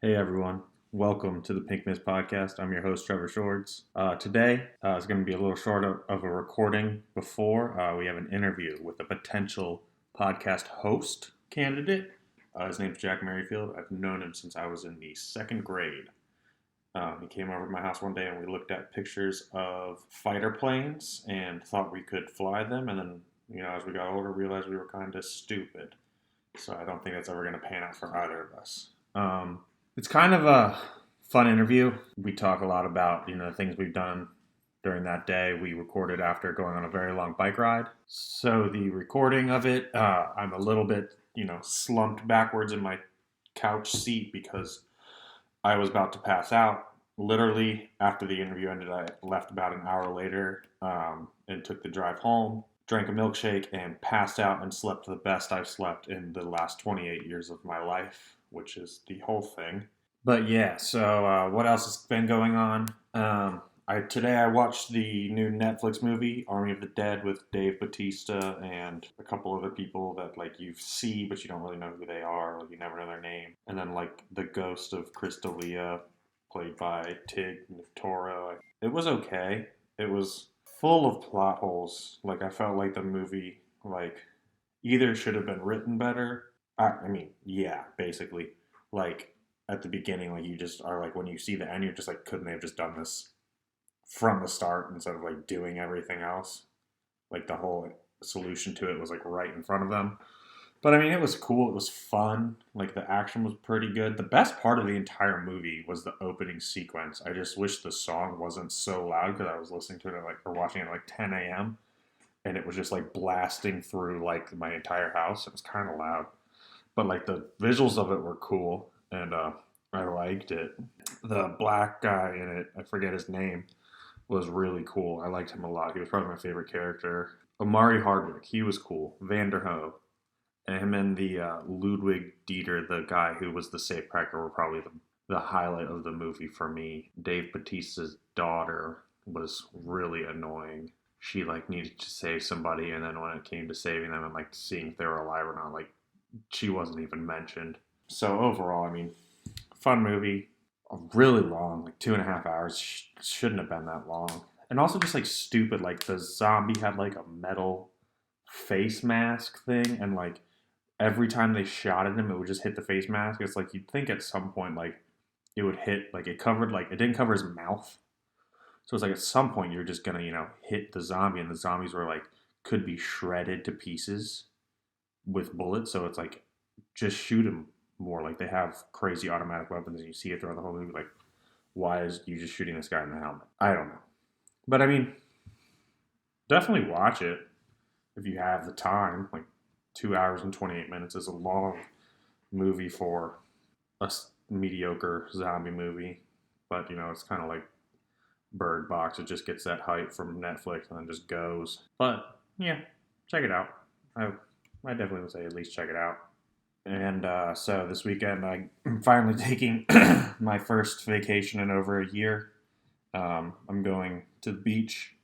Hey everyone, welcome to the pinkmistpodcast. I'm your host Trevor Shorts. Today is going to be a little short of a recording before we have an interview with a potential podcast host candidate. His name's Jack Merrifield. I've known him since I was in the second grade. He came over to my house one day and we looked at pictures of fighter planes and thought we could fly them. And then, as we got older, realized we were kind of stupid. So I don't think that's ever going to pan out for either of us. It's kind of a fun interview. We talk a lot about, the things we've done during that day. We recorded after going on a very long bike ride. So the recording of it, I'm a little bit, slumped backwards in my couch seat because I was about to pass out. Literally, after the interview ended, I left about an hour later and took the drive home, drank a milkshake, and passed out and slept the best I've slept in the last 28 years of my life, which is the whole thing. But yeah, so what else has been going on? Today I watched the new Netflix movie, Army of the Dead, with Dave Bautista and a couple other people that you see, but you don't really know who they are. You never know their name. And then the ghost of Chris D'Elia, played by Tig Notaro. It was okay. It was full of plot holes. I felt like the movie either should have been written better. Yeah, basically. At the beginning, you just are when you see the end, you're just couldn't they have just done this from the start instead of doing everything else? The whole solution to it was right in front of them. But it was cool. It was fun. The action was pretty good. The best part of the entire movie was the opening sequence. I just wish the song wasn't so loud because I was listening to it or watching it at 10 a.m. and it was just blasting through my entire house. It was kind of loud. But the visuals of it were cool, and I liked it. The black guy in it, I forget his name, was really cool. I liked him a lot. He was probably my favorite character. Omari Hardwick, he was cool. Vanderho, and him and the Ludwig Dieter, the guy who was the safecracker, were probably the highlight of the movie for me. Dave Bautista's daughter was really annoying. She needed to save somebody, and then when it came to saving them and seeing if they were alive or not, she wasn't even mentioned. So overall, fun movie. Really long, 2.5 hours. Shouldn't have been that long. And also just stupid. The zombie had a metal face mask thing, and every time they shot at him, it would just hit the face mask. It's you'd think at some point it would hit it covered it didn't cover his mouth. So it's at some point you're just gonna hit the zombie, and the zombies were could be shredded to pieces with bullets. So it's just shoot him more. They have crazy automatic weapons, and you see it throughout the whole movie. Why is you just shooting this guy in the helmet? I don't know. But definitely watch it if you have the time. 2 hours and 28 minutes is a long movie for a mediocre zombie movie. But, it's kind of like Bird Box. It just gets that hype from Netflix and then just goes. But, yeah, check it out. I definitely would say at least check it out. And so this weekend, I'm finally taking my first vacation in over a year. I'm going to the beach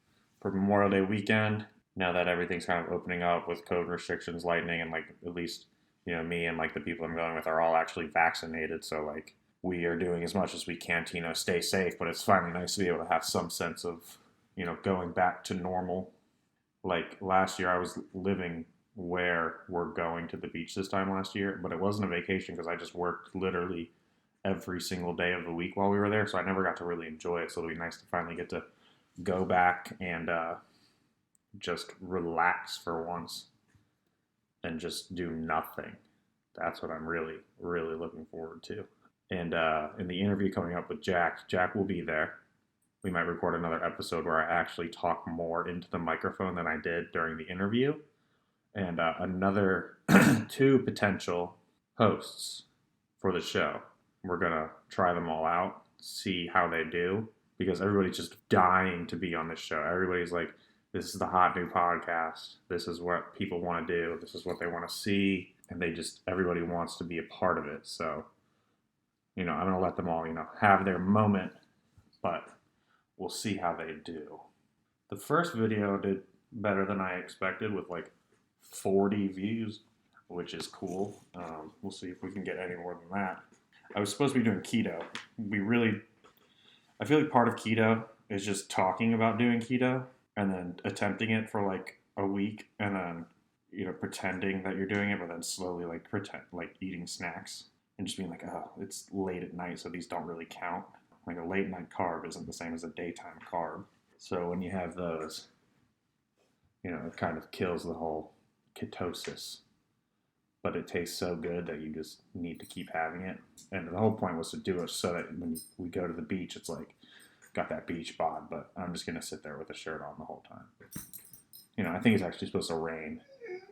for Memorial Day weekend. Now that everything's kind of opening up with COVID restrictions lightening, and at least me and the people I'm going with are all actually vaccinated. So we are doing as much as we can to stay safe. But it's finally nice to be able to have some sense of going back to normal. Last year, I was living where we're going to the beach this time last year, but it wasn't a vacation because I just worked literally every single day of the week while we were there, so I never got to really enjoy it. So it'll be nice to finally get to go back and just relax for once and just do nothing. That's what I'm really, really looking forward to. And in the interview coming up with Jack will be there. We might record another episode where I actually talk more into the microphone than I did during the interview. And another 2 potential hosts for the show. We're going to try them all out, see how they do, because everybody's just dying to be on this show. Everybody's this is the hot new podcast. This is what people want to do. This is what they want to see. And everybody wants to be a part of it. So, I'm going to let them all, have their moment, but we'll see how they do. The first video did better than I expected with 40 views, which is cool. We'll see if we can get any more than that. I was supposed to be doing keto. I feel like part of keto is just talking about doing keto and then attempting it for like a week and then, pretending that you're doing it, but then slowly like eating snacks and just being like, oh, it's late at night, so these don't really count. Like a late night carb isn't the same as a daytime carb. So when you have those, it kind of kills the whole ketosis. But it tastes so good that you just need to keep having it. And the whole point was to do it so that when we go to the beach, it's like, got that beach bod, but I'm just going to sit there with a shirt on the whole time. I think it's actually supposed to rain.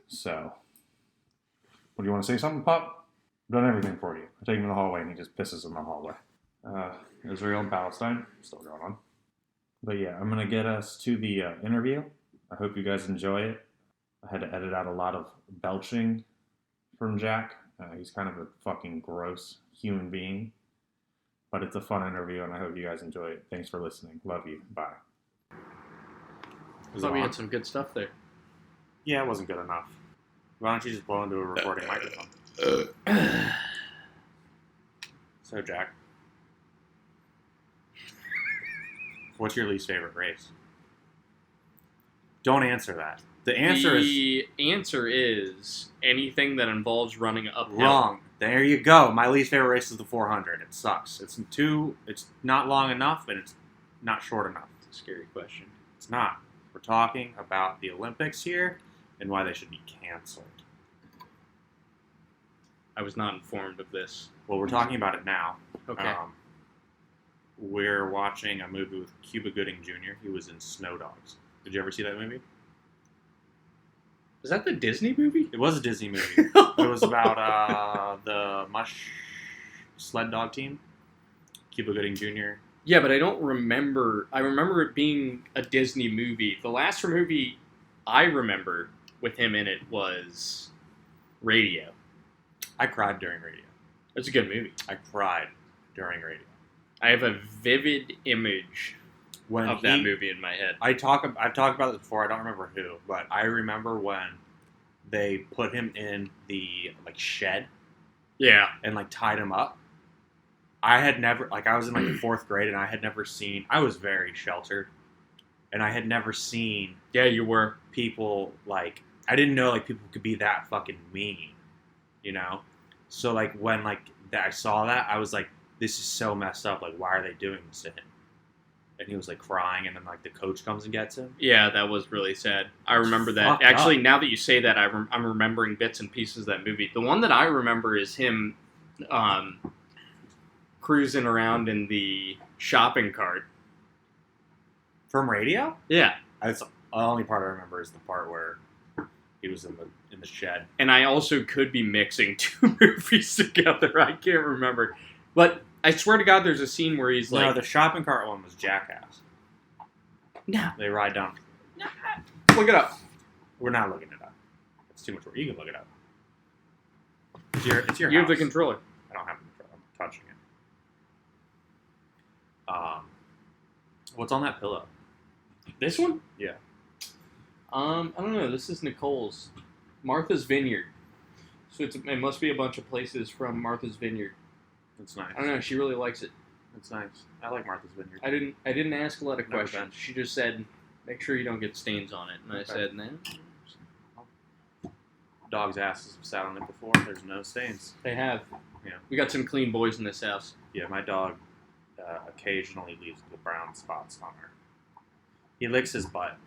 So, what do you want to say something, Pop? I've done everything for you. I take him in the hallway and he just pisses in the hallway. Israel and Palestine, still going on. But yeah, I'm going to get us to the interview. I hope you guys enjoy it. I had to edit out a lot of belching from Jack. He's kind of a fucking gross human being. But it's a fun interview, and I hope you guys enjoy it. Thanks for listening. Love you. Bye. I thought we had some good stuff there. Yeah, it wasn't good enough. Why don't you just blow into a recording microphone? So, Jack, what's your least favorite race? Don't answer that. The answer is anything that involves running uphill. Wrong. There you go. My least favorite race is the 400. It sucks. It's not long enough, and it's not short enough. It's a scary question. It's not. We're talking about the Olympics here and why they should be canceled. I was not informed of this. Well, we're talking about it now. Okay. We're watching a movie with Cuba Gooding Jr. He was in Snow Dogs. Did you ever see that movie? Is that the Disney movie? It was a Disney movie. It was about the Mush sled dog team. Cuba Gooding Jr. Yeah, but I don't remember. I remember it being a Disney movie. The last movie I remember with him in it was Radio. I cried during Radio. It's a good movie. I cried during Radio. I have a vivid image of that movie in my head. I've talked about this before. I don't remember who, but I remember when they put him in the shed. Yeah. And tied him up. I had never I was in the 4th grade and I had never seen. I was very sheltered, and I had never seen. Yeah, you were. People I didn't know people could be that fucking mean, So when I saw that, I was like, this is so messed up. Why are they doing this to him? And he was crying, and then the coach comes and gets him. Yeah, that was really sad. I remember that. Actually, now that you say that, I'm remembering bits and pieces of that movie. The one that I remember is him cruising around in the shopping cart. From Radio? Yeah. That's the only part I remember is the part where he was in the shed. And I also could be mixing two movies together. I can't remember. But I swear to God, there's a scene where he's No, the shopping cart one was Jackass. No. They ride down. No. Look it up. We're not looking it up. It's too much work. You can look it up. It's your house. You have the controller. I don't have the controller. I'm touching it. What's on that pillow? This one? Yeah. I don't know. This is Nicole's. Martha's Vineyard. So it must be a bunch of places from Martha's Vineyard. That's nice. I don't know. She really likes it. That's nice. I like Martha's Vineyard. I didn't ask a lot of Never questions. been. She just said, "Make sure you don't get stains on it." And I said, "No." Dog's asses have sat on it before. There's no stains. They have. Yeah. We got some clean boys in this house. Yeah, my dog occasionally leaves the brown spots on her. He licks his butt.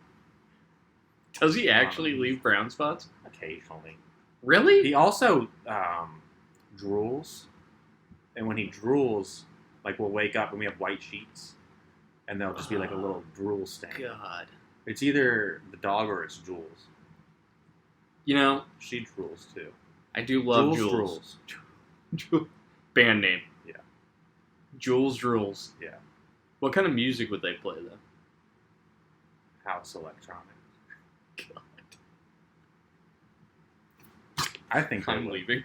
Does he actually leave brown spots? Occasionally. Really? He also drools. And when he drools, we'll wake up and we have white sheets. And there'll just be a little drool stain. God. It's either the dog or it's Jules. She drools too. I do love Jules. Drools. Band name. Yeah. Jules Drools. Yeah. What kind of music would they play, though? House electronic. God. I think I'm leaving.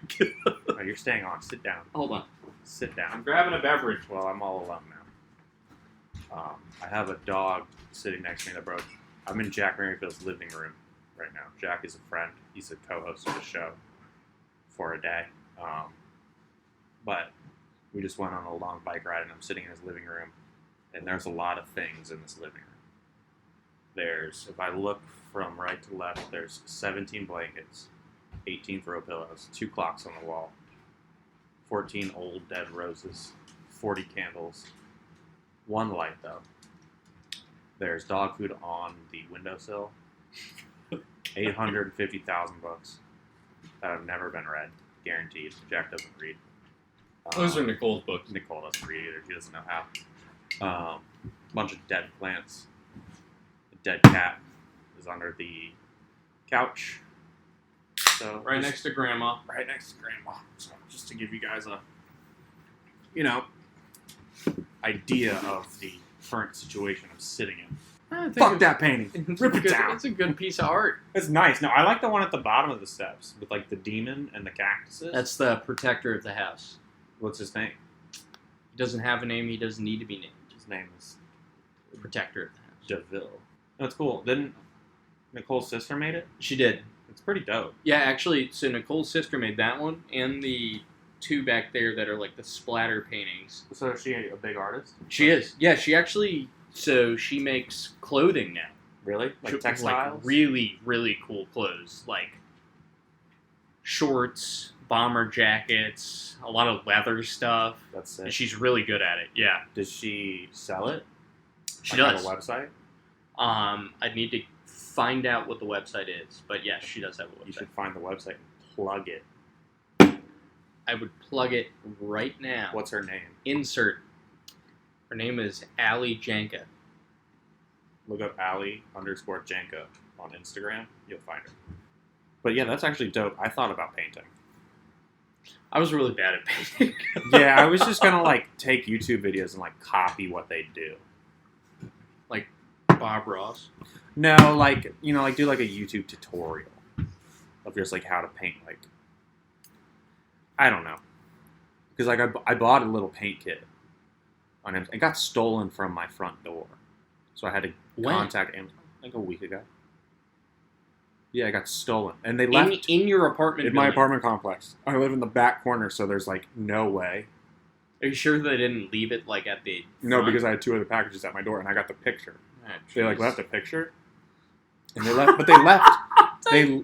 No, you're staying on. Sit down. Hold on. Sit down. I'm grabbing a beverage. Well, I'm all alone now. I have a dog sitting next to me that broke. I'm in Jack Merrifield's living room right now. Jack is a friend. He's a co-host of the show for a day. But We just went on a long bike ride, and I'm sitting in his living room, and there's a lot of things in this living room. If I look from right to left, there's 17 blankets, 18 throw pillows, 2 clocks on the wall, 14 old dead roses, 40 candles, 1 light though. There's dog food on the windowsill, 850,000 books that have never been read, guaranteed. Jack doesn't read. Those are Nicole's books. Nicole doesn't read either. She doesn't know how. Bunch of dead plants. A dead cat is under the couch. So Right next to Grandma. Right next to Grandma. So just to give you guys a, idea of the current situation I'm sitting in. Fuck that painting. Rip it down. It's a good piece of art. It's nice. No, I like the one at the bottom of the steps with like the demon and the cactuses. That's the protector of the house. What's his name? He doesn't have a name. He doesn't need to be named. His name is Protector of the house. DeVille. That's cool. Didn't Nicole's sister made it? She did. It's pretty dope. Yeah, actually, so Nicole's sister made that one and the 2 back there that are like the splatter paintings. So is she a big artist? She is. Yeah, she actually, so she makes clothing now. Really? Like She- textiles? Like really, really cool clothes. Like shorts, bomber jackets, a lot of leather stuff. That's And it. she's really good at it. Yeah. Does she sell it? She Like, does. have a website? I need to find out what the website is. But yeah, she does have a You website. should find the website and plug it. I would plug it right now. What's her name? Insert. Her name is Allie Janka. Look up Ali_Janka on Instagram. You'll find her. But yeah, that's actually dope. I thought about painting. I was really bad at painting. Yeah, I was just gonna like take YouTube videos and like copy what they do. Like Bob Ross. No, like do like a YouTube tutorial of just like how to paint. Like, I don't know, because like I bought a little paint kit on Amazon. It got stolen from my front door, so I had to contact Amazon like a week ago. Yeah, it got stolen, and they left In your apartment in my building. apartment complex. I live in the back corner, so there's like no way. Are you sure they didn't leave it like at the No, front? because I had 2 other packages at my door, and I got the picture. Ah, They like jeez. left a picture, and they left. But they left. They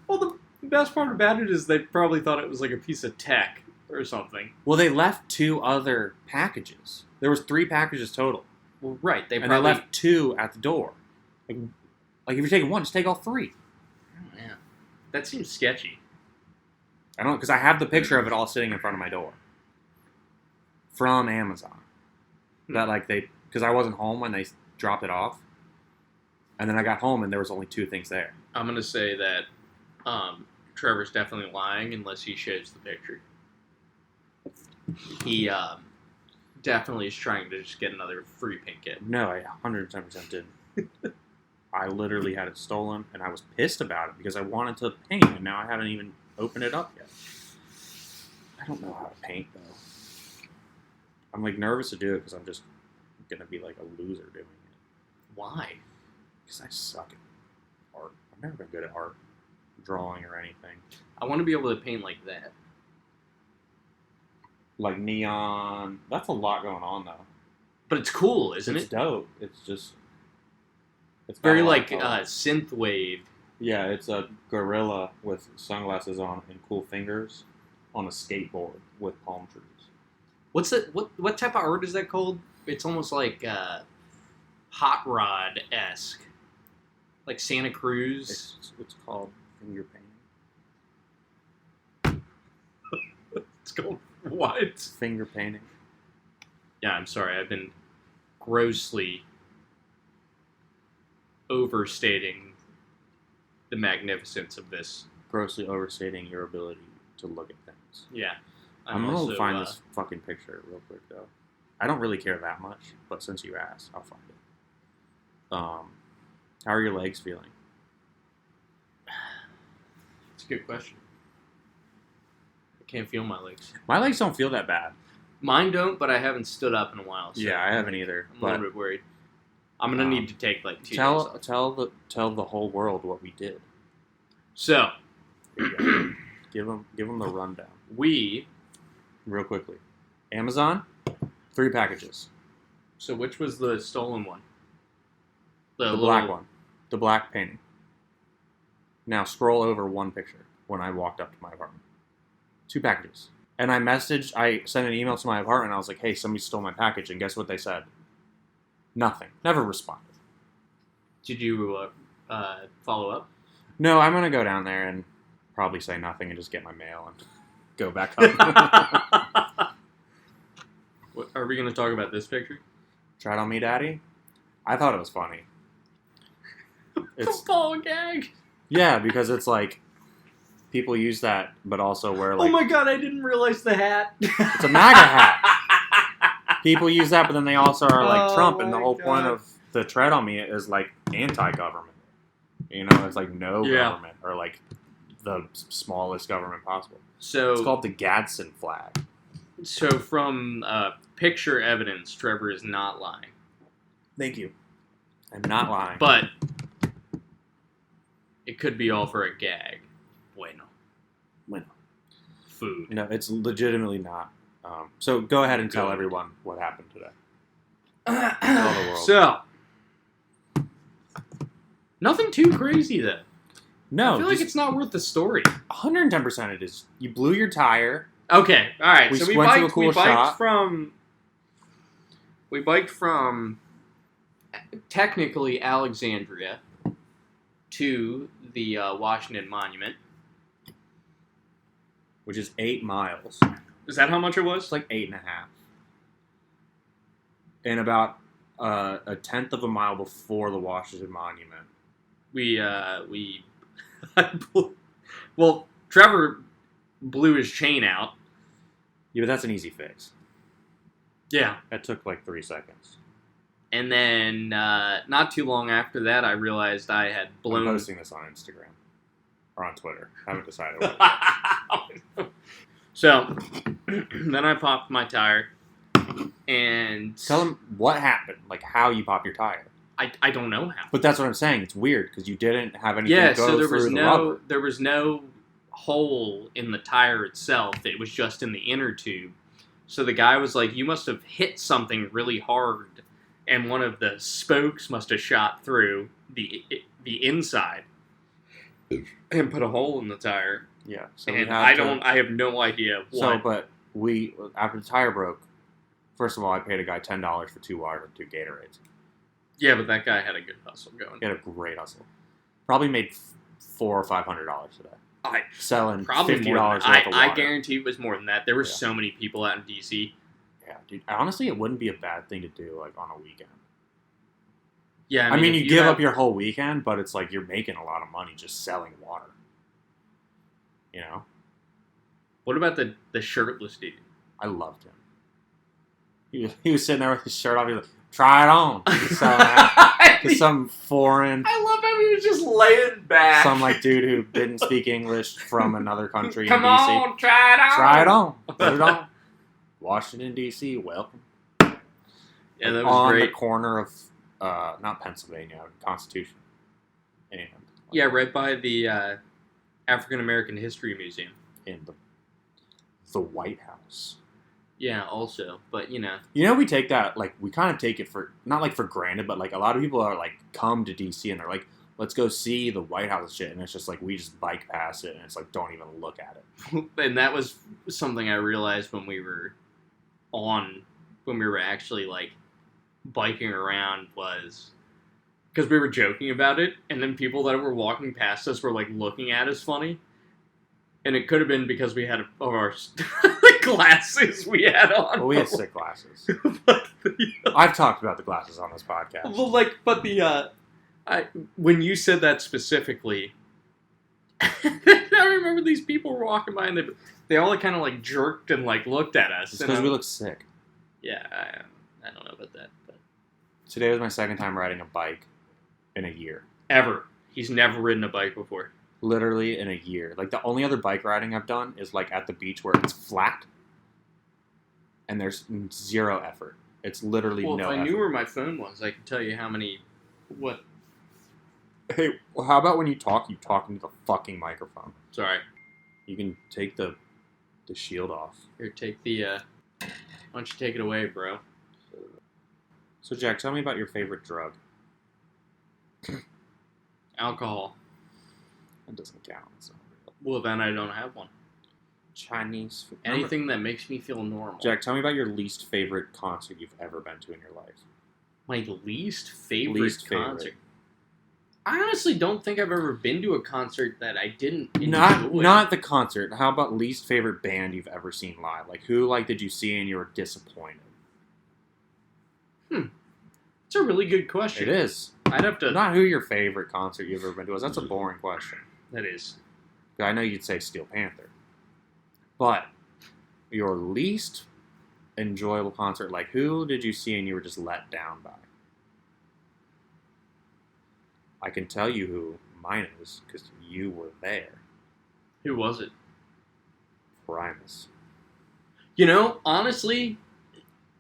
Well, the best part about it is they probably thought it was like a piece of tech or something. they left 2 other packages. There was 3 packages total, Well, right. They and probably they left 2 at the door. Like if you're taking 1, just take all 3. Oh, yeah. That seems sketchy. I don't because I have the picture of it all sitting in front of my door from Amazon. That like because I wasn't home when they dropped it off, and then I got home and there was only 2 things there. I'm gonna say that Trevor's definitely lying unless he shows the picture. He definitely is trying to just get another free paint kit. No, I 110% didn't. I literally had it stolen, and I was pissed about it because I wanted to paint, and now I haven't even opened it up yet. I don't know how to paint, though. I'm, like, nervous to do it because I'm just going to be, like, a loser doing it. Why? Because I suck at art. I've never been good at art, drawing, or anything. I want to be able to paint like that. Like neon. That's a lot going on, though. But it's cool, isn't It's it? dope. It's just... It's got Very a lot like of color. synthwave. Yeah, it's a gorilla with sunglasses on and cool fingers on a skateboard with palm trees. What's that? What type of art is that called? It's almost like hot rod esque, like Santa Cruz. It's called finger painting. It's called what? Finger painting. Yeah, I'm sorry. I've been grossly overstating the magnificence of this. Grossly overstating your ability to look at things. Yeah, I'm gonna also, find this fucking picture real quick though. I don't really care that much, but since you asked, I'll find it. How are your legs feeling? It's a good question. I can't feel my legs. My legs don't feel that bad. Mine don't, but I haven't stood up in a while. So Yeah, I haven't either. I'm a But little bit worried. I'm gonna need to take like 2 days off. tell the whole world what we did. So Here you go. give them the rundown we real quickly. Amazon, 3 packages. So which was the stolen one? The black one. The black painting. Now scroll over 1 picture when I walked up to my apartment. 2 packages. And I sent an email to my apartment, and I was like, hey, somebody stole my package, and guess what they said? Nothing. Never responded. Did you follow up? No, I'm going to go down there and probably say nothing and just get my mail and go back up. What, are we going to talk about this picture? Try it on me, Daddy? I thought it was funny. It's a ball gag. Yeah, because it's like, people use that, but also wear like... Oh my god, I didn't realize the hat. It's a MAGA hat. People use that, but then they also are like Trump, and the whole point of the tread on me is like anti-government. You know, it's like no government, or like the smallest government possible. So it's called the Gadsden flag. So from picture evidence, Trevor is not lying. Thank you. I'm not lying. But it could be all for a gag. Bueno. Food. No, it's legitimately not. So go ahead and tell everyone what happened today. Tell the world. So, nothing too crazy though. No, I feel like it's not worth the story. 110% it is. You blew your tire. Okay, all right. We So we went to a biked. cool We biked shop. from. We biked from technically Alexandria to the Washington Monument, Which is 8 miles. Is that how much it was? It's like 8.5. And about a tenth of a mile before the Washington Monument. Well, Trevor blew his chain out. Yeah, but that's an easy fix. Yeah. That took like 3 seconds. And then, not too long after that, I realized I had blown... I'm posting this on Instagram. Or on Twitter. I haven't decided what. So, then I popped my tire. And... Tell them what happened. Like, how you pop your tire. I don't know how. But that's what I'm saying. It's weird, because you didn't have anything go so there through was the rubber. there was no hole in the tire itself. It was just in the inner tube. So the guy was like, you must have hit something really hard, and one of the spokes must have shot through the inside and put a hole in the tire. Yeah. So and I have no idea what. So, but after the tire broke, first of all, I paid a guy $10 for 2 water and 2 Gatorades. Yeah, but that guy had a good hustle going. He had a great hustle. Probably made $400 or $500 today. Selling probably $50 more worth of water. I guarantee it was more than that. There were so many people out in DC. Yeah, dude. Honestly, it wouldn't be a bad thing to do like on a weekend. Yeah, I mean you give up your whole weekend, but it's like you're making a lot of money just selling water. You know? What about the shirtless dude? I loved him. He was sitting there with his shirt off. He was like, try it on. To some foreign... I love how he was just laying back. Some like dude who didn't speak English from another country Come in DC. on, try it on. Try it on. Put it on. Washington, D.C., welcome. Yeah, that was on great. The corner of, not Pennsylvania, Constitution. And, yeah, right by the African American History Museum. In the White House. Yeah, also, but you know. You know, we take that, like, we kind of take it for, not like for granted, but like a lot of people are like, come to D.C. and they're like, let's go see the White House shit. And it's just like, we just bike past it and it's like, don't even look at it. And that was something I realized when we were actually like biking around, was because we were joking about it, and then people that were walking past us were like looking at us funny, and it could have been because we had our glasses we had on. Well, we had sick glasses. I've talked about the glasses on this podcast. Well, when you said that specifically, I remember these people were walking by and they all kind of like jerked and like looked at us. It's because we look sick. Yeah, I don't know about that. But today was my second time riding a bike in a year. Ever. He's never ridden a bike before. Literally in a year. Like, the only other bike riding I've done is like at the beach where it's flat and there's zero effort. It's literally no effort. Well, if I knew where my phone was, I could tell you how many... What? Hey, well, how about when you talk into the fucking microphone? Sorry. You can take the shield off. Here, take the... Why don't you take it away, bro? So, Jack, tell me about your favorite drug. Alcohol. That doesn't count. It's not real. Well, then I don't have one. Chinese food. Anything that makes me feel normal. Jack, tell me about your least favorite concert you've ever been to in your life. My least favorite concert? I honestly don't think I've ever been to a concert that I didn't enjoy. Not the concert. How about least favorite band you've ever seen live? Like, who did you see and you were disappointed? It's a really good question. It is. I'd have to... Not who your favorite concert you've ever been to is. That's a boring question. That is. I know you'd say Steel Panther. But your least enjoyable concert, like who did you see and you were just let down by? I can tell you who mine is because you were there. Who was it? Primus. You know, honestly,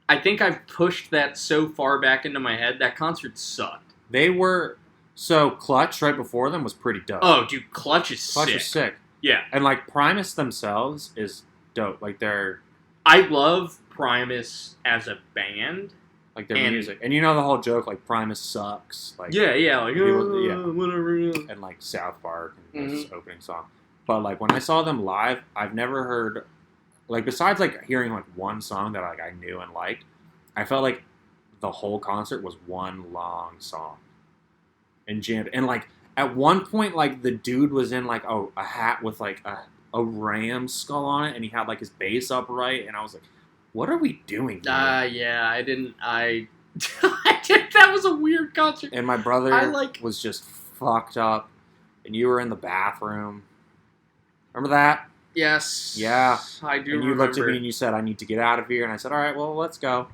I think I've pushed that so far back into my head. That concert sucked. They were... So, Clutch right before them was pretty dope. Oh, dude, Clutch is Clutch is sick. Yeah. And, like, Primus themselves is dope. Like, they're... I love Primus as a band. Like, their music. And you know the whole joke, like, Primus sucks. Like, yeah, like, whatever. And, like, South Park and this opening song. But, like, when I saw them live, I've never heard... Like, besides, like, hearing, like, one song that, like, I knew and liked, I felt like the whole concert was one long song. And jammed. And, like, at one point, like, the dude was in, like, a hat with, like, a ram skull on it, and he had, like, his bass upright, and I was like, what are we doing here? Yeah, I didn't, that was a weird concert. And my brother was just fucked up, and you were in the bathroom. Remember that? Yes. Yeah. I do And you remember. looked at me and you said, I need to get out of here, and I said, all right, well, let's go.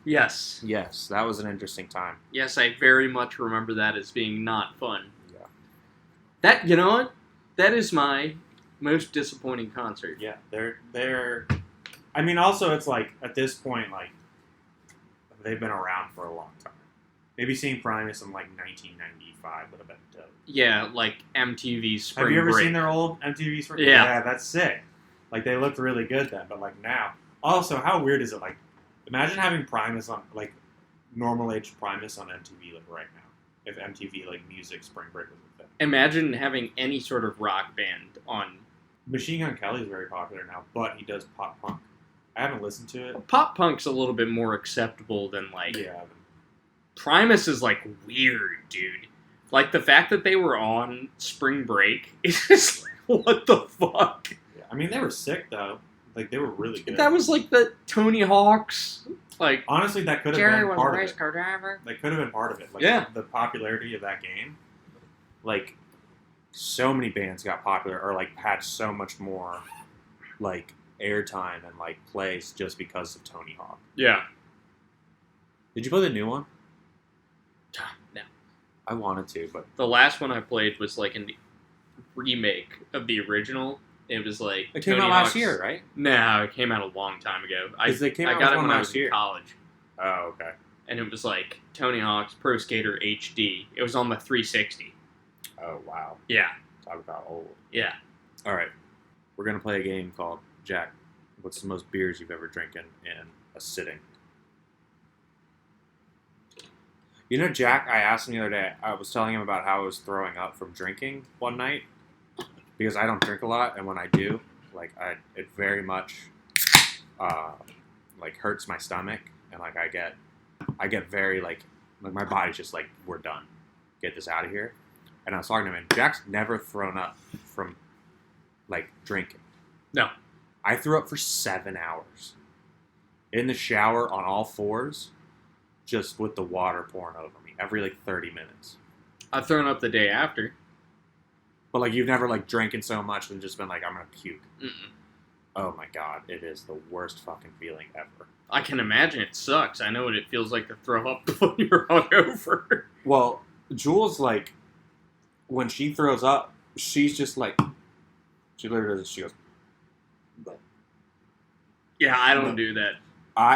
Yes. Yes, that was an interesting time. Yes, I very much remember that as being not fun. Yeah. That, you know what? That is my most disappointing concert. Yeah, they're... I mean, also, it's like, at this point, like, they've been around for a long time. Maybe seeing Primus in, like, 1995 would have been dope. Yeah, like MTV Spring Break. Have you ever seen their old MTV Spring Break? Yeah, that's sick. Like, they looked really good then, but, like, now... Also, how weird is it, like, imagine having Primus on, like, normal age Primus on MTV, like, right now. If MTV, like, music Spring Break was a thing. Imagine having any sort of rock band on... Machine Gun Kelly is very popular now, but he does pop punk. I haven't listened to it. Pop punk's a little bit more acceptable than, like... Yeah. Primus is, like, weird, dude. Like, the fact that they were on Spring Break is just like, what the fuck? Yeah. I mean, they were sick, though. Like, they were really good. That was, like, the Tony Hawk's, like... Honestly, that could have Jerry been was part a of race it. car driver. That could have been part of it. Like, yeah. The popularity of that game. Like, so many bands got popular, or, like, had so much more, like, airtime and, like, plays just because of Tony Hawk. Yeah. Did you play the new one? No. I wanted to, but... The last one I played was, like, a remake of the original. It was, like... It came out last year, right? No, it came out a long time ago. I got it when I was in college. Oh, okay. And it was, like, Tony Hawk's Pro Skater HD. It was on the 360. Oh, wow. Yeah. Talk about old. Yeah. All right. We're going to play a game called Jack, what's the most beers you've ever drinking in a sitting? You know, Jack, I asked him the other day, I was telling him about how I was throwing up from drinking one night, because I don't drink a lot, and when I do, like, it very much, like, hurts my stomach, and, like, I get very, like, my body's just like, we're done. Get this out of here. And I was talking to him, and Jack's never thrown up from, like, drinking. No. I threw up for 7 hours. In the shower, on all fours, just with the water pouring over me every, like, 30 minutes. I've thrown up the day after. But, like, you've never, like, drinking so much and just been like, I'm going to puke. Mm-mm. Oh, my God. It is the worst fucking feeling ever. I can imagine it sucks. I know what it feels like to throw up when you're hungover. Well, Jules, like, when she throws up, she's just, like, she literally does, she goes, yeah, I don't do that.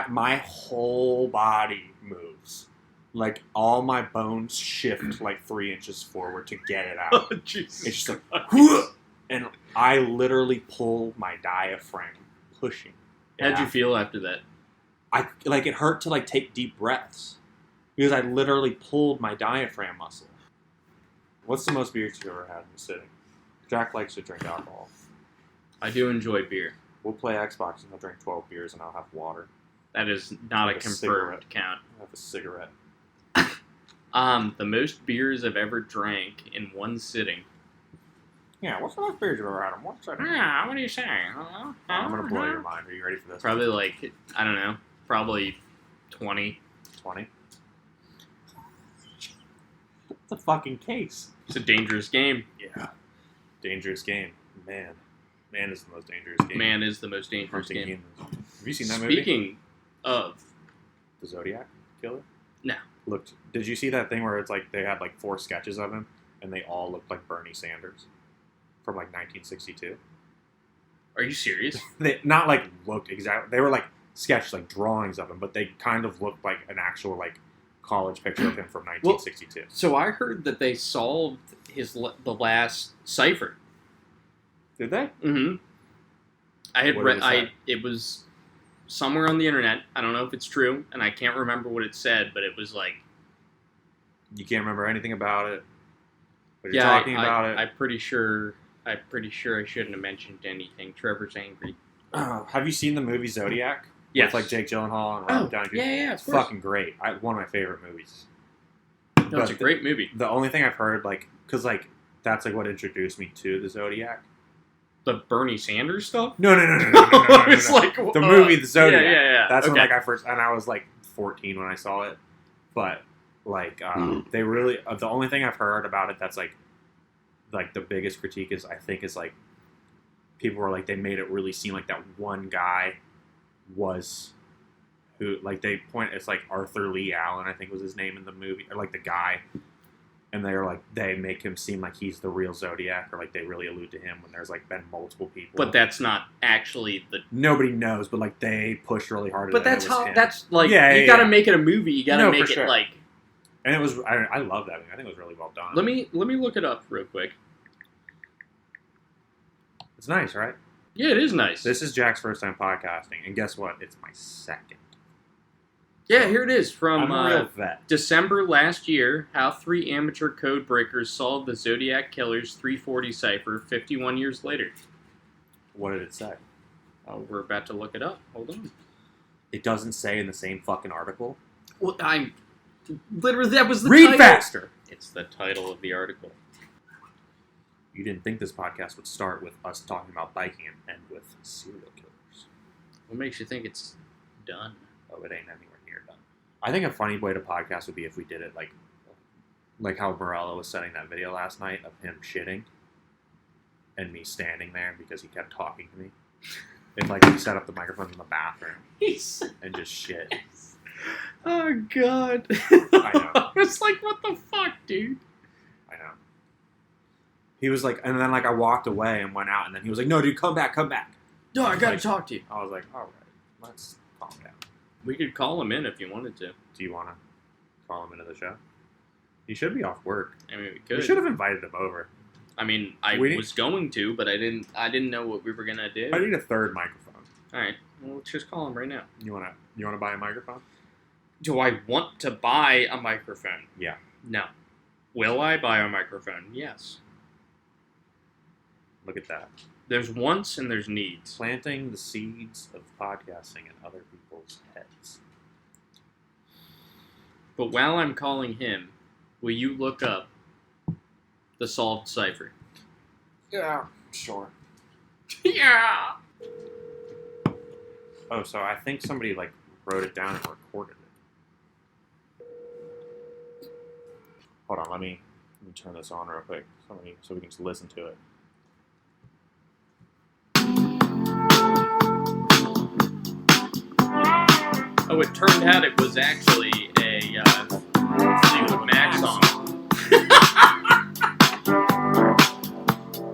My whole body moves. Like, all my bones shift, like, 3 inches forward to get it out. Oh, Jesus it's just Christ. like, and I literally pull my diaphragm, pushing How'd you feel after that? It hurt to like take deep breaths because I literally pulled my diaphragm muscle. What's the most beers you've ever had in the sitting? Jack likes to drink alcohol. I do enjoy beer. We'll play Xbox and he'll drink 12 beers and I'll have water. That is not Like a a confirmed cigarette. count. I'll have a cigarette. The most beers I've ever drank in one sitting. Yeah, what's the most beers you've ever had in one sitting? Yeah, what are you saying? I'm going to blow your mind. Are you ready for this? Probably like, I don't know, probably 20. 20? It's a fucking case. It's a dangerous game. Yeah. Dangerous game. Man. Man is the most dangerous game. Man is the most dangerous Hunting game. humans. Have you seen that movie? Speaking of... The Zodiac Killer? No. Did you see that thing where it's like they had like 4 sketches of him and they all looked like Bernie Sanders from like 1962? Are you serious? They not like looked exactly. They were like sketched like drawings of him, but they kind of looked like an actual like college picture of him from 1962. So I heard that they solved the last cipher. Did they? Mm-hmm. I had What read. did it say? It was somewhere on the internet. I don't know if it's true, and I can't remember what it said, but it was like, You can't remember anything about it. But you're talking about it. I'm pretty sure I shouldn't have mentioned anything. Trevor's angry. Have you seen the movie Zodiac? Yes. With like Jake Gyllenhaal and Oh, Robert Downey Jr.? yeah, It's of course. fucking great. One of my favorite movies. No, it's a great movie. The only thing I've heard, like, because like that's like what introduced me to the Zodiac. The Bernie Sanders stuff? No. It's like the movie The Zodiac. Yeah. That's when Okay. like I first, and I was like 14 when I saw it. But like they really, the only thing I've heard about it that's like the biggest critique is like people were like they made it really seem like that one guy was who like they point it's like Arthur Lee Allen I think was his name in the movie or like the guy. And they're like, they make him seem like he's the real Zodiac, or like they really allude to him when there's like been multiple people. But that's not actually the. Nobody knows, but like they pushed really hard. But that's how. him. That's like Yeah, you yeah, gotta yeah. make it a movie. You gotta No, make for it sure. like. And it was. I love that movie. I think it was really well done. Let me look it up real quick. It's nice, right? Yeah, it is nice. This is Jack's first time podcasting, and guess what? It's my second. Yeah, here it is from I'm a real vet. December last year. How 3 amateur code breakers solved the Zodiac Killer's 340 cipher 51 years later. What did it say? Oh, we're about to look it up. Hold on. It doesn't say in the same fucking article. Well, I'm literally that was the Read title. faster. It's the title of the article. You didn't think this podcast would start with us talking about biking and end with serial killers. What makes you think it's done? Oh, it ain't anywhere near done. I think a funny way to podcast would be if we did it like how Morello was sending that video last night of him shitting and me standing there because he kept talking to me. If like we set up the microphone in the bathroom and just shit. Oh God! I know. It's like, what the fuck, dude? I know. He was like, and then like I walked away and went out, and then he was like, "No, dude, come back." No, I gotta Like, talk to you. I was like, "All right, let's calm down." We could call him in if you wanted to. Do you want to call him into the show? He should be off work. I mean, we We could. should have invited him over. I mean, I We need- was going to, but I didn't know what we were gonna do. I need a third microphone. All right, well, let's just call him right now. You wanna buy a microphone? Do I want to buy a microphone? Yeah. No. Will I buy a microphone? Yes. Look at that. There's wants and there's needs. Planting the seeds of podcasting in other people's heads. But while I'm calling him, will you look up the Solved Cipher? Yeah, sure. Yeah! Oh, so I think somebody like wrote it down and recorded it. Hold on, let me turn this on real quick so we can just listen to it. Oh, it turned out it was actually a Fleetwood Mac song.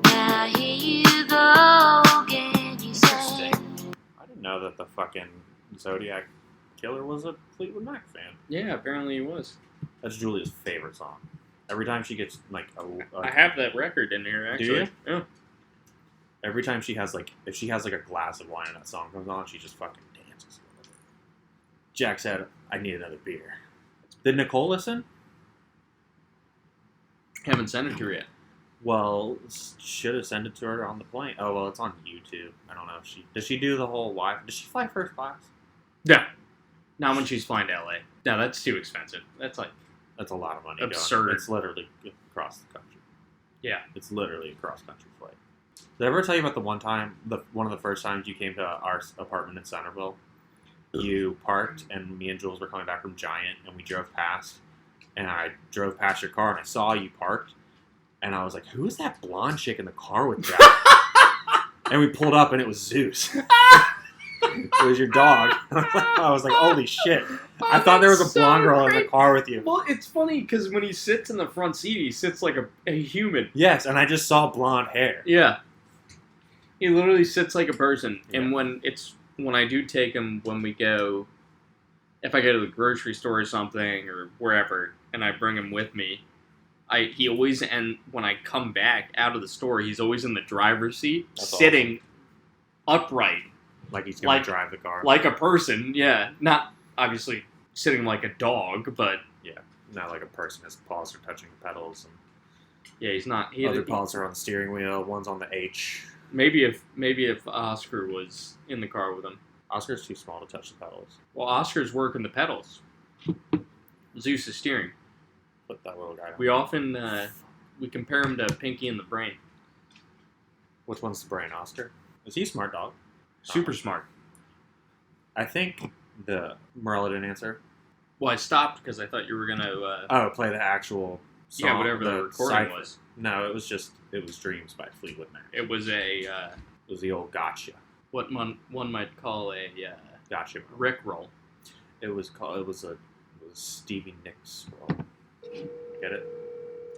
Now here you go again, you say. Interesting. I didn't know that the fucking Zodiac Killer was a Fleetwood Mac fan. Yeah, apparently it was. That's Julia's favorite song. Every time she gets like I have that record in here, actually. Do you? Yeah. Every time she has like, if she has like a glass of wine and that song comes on, she just fucking dances. Jack said, "I need another beer." Did Nicole listen? Haven't sent it to her yet. Well, should have sent it to her on the plane. Oh well, it's on YouTube. I don't know if does she do the whole Wi-Fi? Does she fly first class? Yeah. Not when she's flying to LA. No, that's too expensive. That's like That's a lot of money. absurd. It's literally across the country. Yeah. It's literally a cross-country flight. Did I ever tell you about the one time, one of the first times you came to our apartment in Centerville? You parked, and me and Jules were coming back from Giant, and we drove past, and I drove past your car, and I saw you parked, and I was like, "Who is that blonde chick in the car with Jack?" And we pulled up, and it was Zeus. It was your dog. I was like, "Holy shit!" I thought there was a blonde girl in the car with you. Well, it's funny because when he sits in the front seat, he sits like a human. Yes, and I just saw blonde hair. Yeah. He literally sits like a person. Yeah. And when I do take him, when we go, if I go to the grocery store or something or wherever, and I bring him with me, he always, and when I come back out of the store, he's always in the driver's seat, That's sitting upright. Like he's going to drive the car. Like a person, yeah. Not, obviously, sitting like a dog, but... Yeah, not like a person. His paws are touching the pedals. And Yeah, he's not... other paws are on the steering wheel. One's on the H. Maybe if Oscar was in the car with him. Oscar's too small to touch the pedals. Well, Oscar's working the pedals. Zeus is steering. Put that little guy down. We often we compare him to Pinky and the Brain. Which one's the brain, Oscar? Is he a smart dog? Super smart. I think Marla didn't answer. Well, I stopped because I thought you were gonna. Oh, play the actual song. Yeah, whatever the recording cipher. was. No, it was Dreams by Fleetwood Mac. It was a It was the old Gotcha. what one might call a Gotcha. Rickroll. It was Stevie Nicks roll. Get it?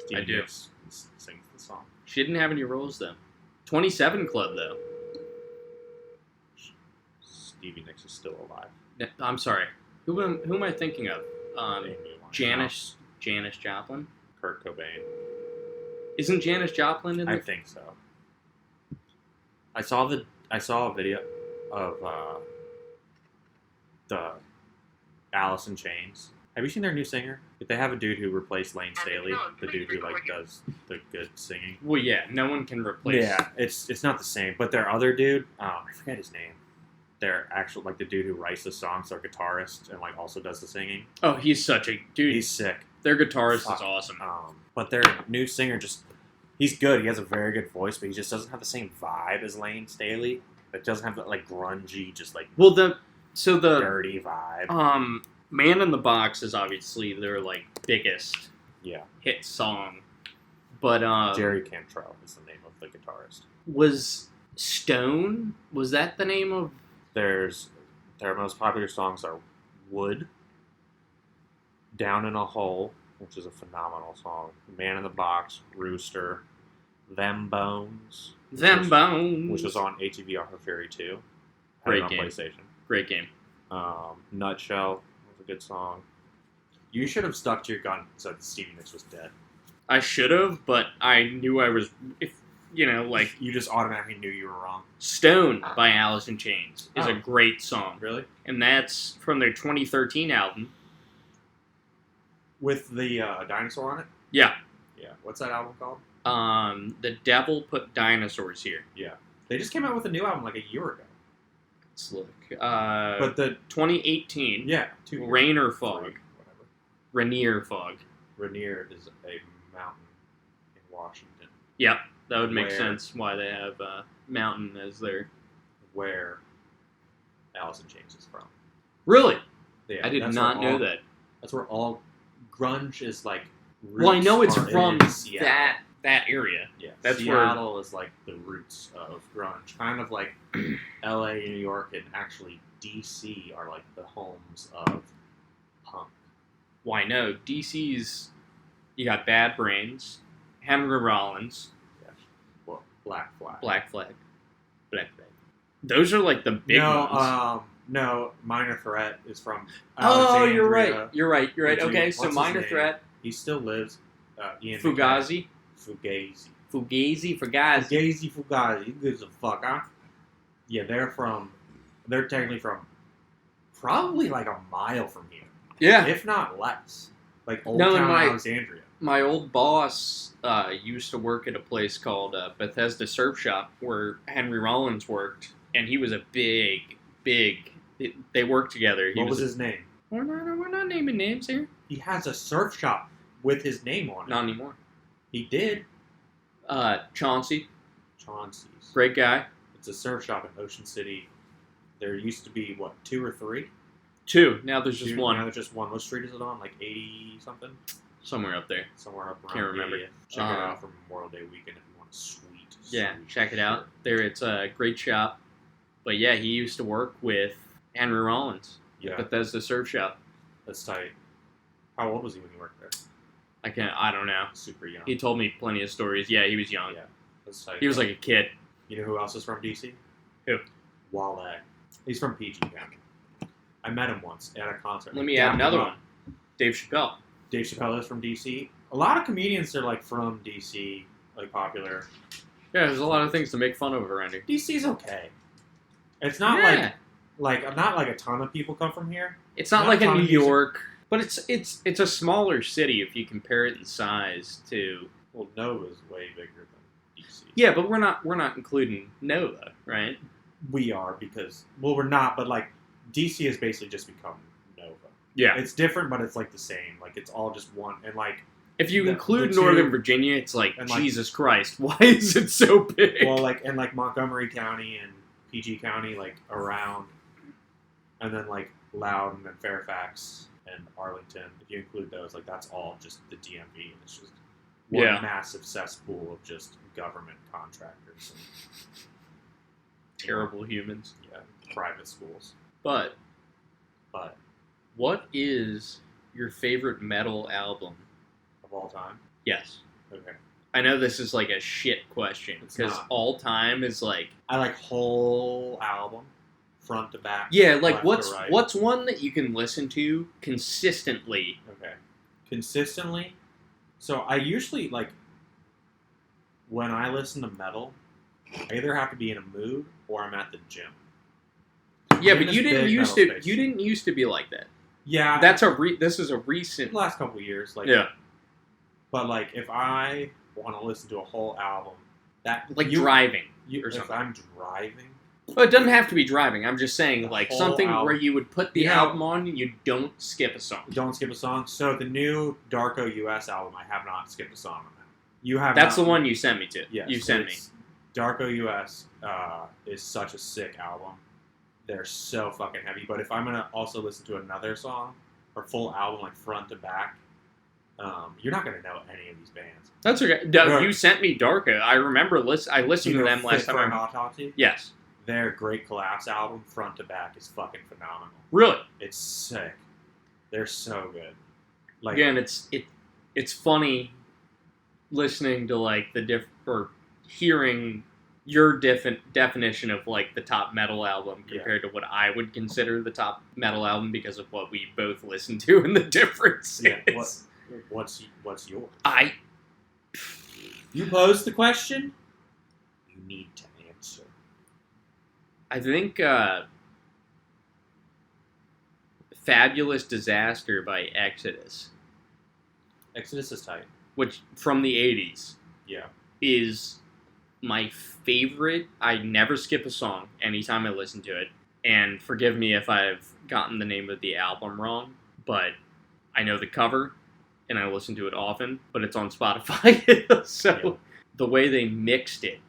Stevie I do. Nicks sings the song. She didn't have any rolls though. 27 Club though. Stevie Nicks is still alive. I'm sorry. Who am I thinking of? Amy Janis Joplin. Kurt Cobain. Isn't Janis Joplin in the... I think so. I saw a video of the Alice in Chains. Have you seen their new singer? They have a dude who replaced Lane Staley, the dude who like does the good singing. Well, yeah, no one can replace... Yeah, it's not the same. But their other dude, I forget his name. Their actual, like the dude who writes the songs, their guitarist, and like also does the singing. Oh, he's such a... Dude, He's sick. their guitarist Fuck. is awesome. But their new singer he's good. He has a very good voice, but he just doesn't have the same vibe as Lane Staley. It doesn't have that like grungy, just like Well, the dirty vibe. Man in the Box is obviously their like biggest Yeah. hit song, but Jerry Cantrell is the name of the guitarist. was Stone? Was that the name of? Their most popular songs are Wood, Down in a Hole, which is a phenomenal song, Man in the Box, Rooster, Them Bones, which was on ATV Arthur Fury 2. Great on game. PlayStation. Great game. Nutshell was a good song. You should have stuck to your gun and said Stevie Nicks was dead. I should have, but I knew I was. If like You just automatically knew you were wrong. Stone by Alice in Chains is a Oh. great song, Really? and that's from their 2013 album. With the dinosaur on it? Yeah. Yeah. What's that album called? The Devil Put Dinosaurs Here. Yeah. They just came out with a new album like a year ago. Let's look. But the 2018. yeah, 2 years. Rain or Three, Fog. whatever. Rainier Fog. Rainier is a mountain in Washington Yep, that would make Where- sense why they have Mountain as their... where Alice in Chains is from. Really? Yeah, I did that's not where know all- that. That's where all grunge is like. Well, I know it's roots are from in Seattle. that area. Yeah, that's where- Seattle is like the roots of grunge. Kind of like L.A., New York, and actually D.C. are like the homes of punk. Why no? DC's... You got Bad Brains, Henry Rollins, Well, Black Flag. Black Flag. Those are like the big ones. No, Minor Threat is from Oh, you're Alexandria. right. You're right. Which Okay, is- so what's his Minor name? Threat, He still lives. Ian Fugazi. Fugazi. Fugazi. Fugazi. Who gives a fuck, huh? Yeah, they're technically from probably like a mile from here. Yeah. If not less. Like Old No, Town and Alexandria. My old boss used to work at a place called Bethesda Surf Shop where Henry Rollins worked, and he was a big. They worked together. What was his name? We're not naming names here. He has a surf shop with his name on it. Not anymore. He did. Chauncey's. Great. Great guy. It's a surf shop in Ocean City. There used to be, 2 or 3? 2. Now there's just one. Now there's just one. What street is it on? Like 80 something? Somewhere up there. Somewhere up around. Can't remember. Yeah. Check it out for Memorial Day weekend if you want a sweet. Yeah, sweet check it shirt. out. There, it's a great shop. But yeah, he used to work with Henry Rollins. Yeah, Bethesda Surf Shop. that's tight. How old was he when he worked there? I don't know. Super young. He told me plenty of stories. Yeah, he was young. Yeah, that's tight. He was like a kid. You know who else is from DC? Who? Wale. He's from PG County. I met him once at a concert. Let me add another one. Dave Chappelle. Dave Chappelle is from DC. A lot of comedians are like from DC, like popular. Yeah, there's a lot of things to make fun of around here. DC's okay. It's not like not like a ton of people come from here. It's not like a New York, but it's a smaller city if you compare it in size to. Well, Nova's way bigger than DC. Yeah, but we're not including Nova, right? We are because we're not, but like DC has basically just become Nova. Yeah. It's different, but it's like the same. Like it's all just one, and like If you the include two- Northern Virginia, it's like, and, like- Jesus Christ, why is it so big? well, like and like Montgomery County and PG County, like around, and then like Loudoun and Fairfax and Arlington. If you include those, like that's all just the DMV, and it's just one Yeah. massive cesspool of just government contractors and Terrible humans. yeah, private schools. But But what is your favorite metal album? of all time, Yes. okay, I know this is like a shit question It's because not. all time is like, I like whole album, front to back. yeah, like left to right. what's one that you can listen to consistently? Okay. Consistently. So I usually like when I listen to metal, I either have to be in a mood or I'm at the gym. Yeah, I'm in but you this didn't big used metal to. space. You didn't used to be like that. Yeah. This is a recent. the last couple of years, like Yeah, But like if I want to listen to a whole album, that like driving. or if something. I'm driving, Well, it doesn't have to be driving. I'm just saying, The like whole something album. where you would put the You know- album on and you don't skip a song. don't skip a song. So the new Darko US album, I have not skipped a song on that. You have. That's not, the one you sent me to. Yes, you sent me. Darko US is such a sick album. They're so fucking heavy. But if I'm gonna also listen to another song or full album like front to back, you're not gonna know any of these bands. That's okay. Right. You sent me Darko. I remember. I listened You to know them last Fit for an time. Autopsy. Yes. Their Great Collapse album, front to back, is fucking phenomenal. Really. It's sick. They're so good. Like Again, it's funny listening to like or hearing your definition of like the top metal album compared to what I would consider the top metal album because of what we both listen to and the differences. yeah, what's yours? I You posed the question. You need to answer. think Fabulous Disaster by Exodus, Exodus is tight. which from the 80s Yeah. is my favorite. I never skip a song anytime I listen to it. And forgive me if I've gotten the name of the album wrong, but I know the cover and I listen to it often, but it's on Spotify. So Yeah. the way they mixed it,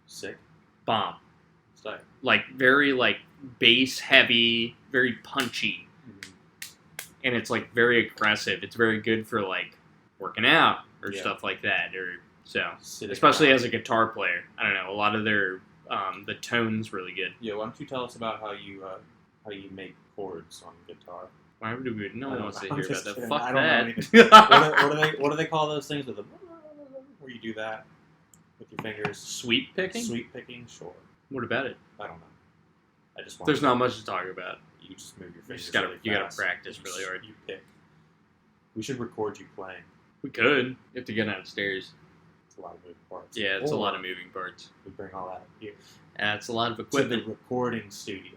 Sick. bomb. It's tight. Like very like bass heavy, very punchy. And it's like very aggressive. It's very good for like working out or Yeah. stuff like that. Or so Sitting especially around. as a guitar player. I don't know, a lot of their the tone's really good. Yeah, why don't you tell us about how you make chords on guitar? Why would we? No I one don't wants to know. hear I'm just about that. kidding. Fuck I don't know that. What do they call those things with the where you do that with your fingers? Sweet picking? Sweet picking, sure. What about it? I don't know. I just want. There's not much to talk about. You just move your You fingers. just gotta really you gotta fast. practice You really just- hard. You pick. We should record you playing. We could. You have to get downstairs. It's a a lot of moving parts. Yeah, it's a Or lot of moving parts. we bring all that here It's a lot of to equipment. the recording studio.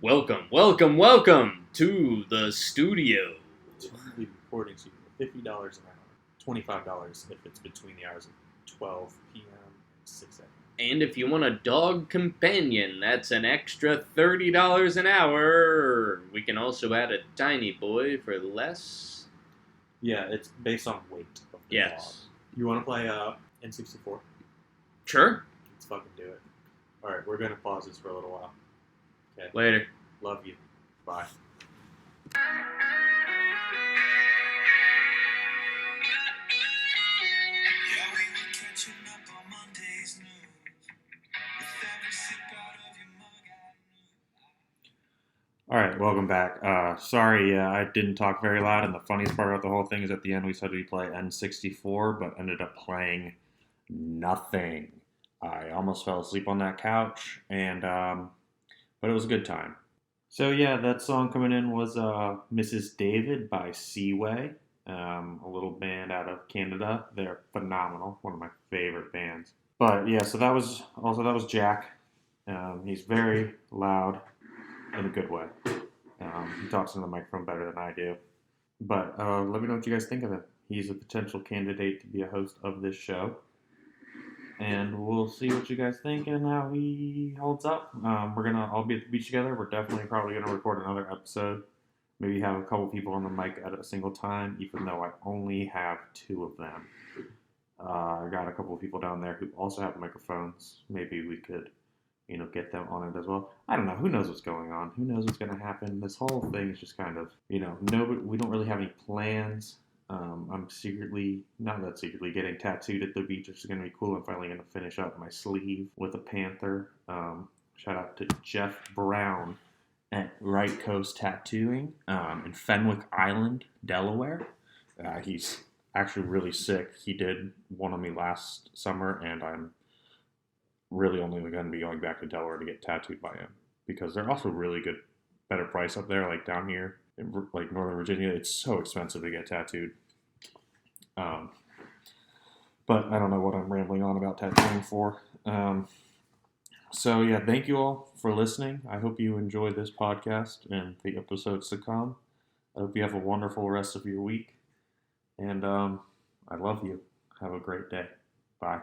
Welcome, welcome, welcome to the studio. To the recording studio. $50 an hour. $25 if it's between the hours of 12 p.m. and 6 a.m. And if you want a dog companion, that's an extra $30 an hour. We can also add a tiny boy for less. Yeah, it's based on weight of the dog. Yes. You want to play N64? Sure. Let's fucking do it. Alright, we're going to pause this for a little while. Okay. Later. Love you. Bye. All right, welcome back. Sorry, I didn't talk very loud, and the funniest part about the whole thing is at the end we said we'd play N64, but ended up playing nothing. I almost fell asleep on that couch, and but it was a good time. So yeah, that song coming in was Mrs. David by Seaway, a little band out of Canada. They're phenomenal, one of my favorite bands. But yeah, so that was Jack. He's very loud. In a good way. He talks into the microphone better than I do. But let me know what you guys think of him. He's a potential candidate to be a host of this show. And we'll see what you guys think and how he holds up. We're going to all be at the beach together. We're definitely probably going to record another episode. Maybe have a couple people on the mic at a single time, even though I only have 2 of them. I got a couple of people down there who also have microphones. Maybe we could get them on it as well. I don't know. Who knows what's going on? Who knows what's going to happen? This whole thing is just kind of, we don't really have any plans. I'm not that secretly, getting tattooed at the beach, which is going to be cool. I'm finally going to finish up my sleeve with a panther. Shout out to Jeff Brown at Right Coast Tattooing in Fenwick Island, Delaware. He's actually really sick. He did one on me last summer, and I'm really only going to be going back to Delaware to get tattooed by him because they're also really good, better price up there. Like down here in like Northern Virginia, it's so expensive to get tattooed. But I don't know what I'm rambling on about tattooing for. So yeah, thank you all for listening. I hope you enjoy this podcast and the episodes to come. I hope you have a wonderful rest of your week. And I love you. Have a great day. Bye.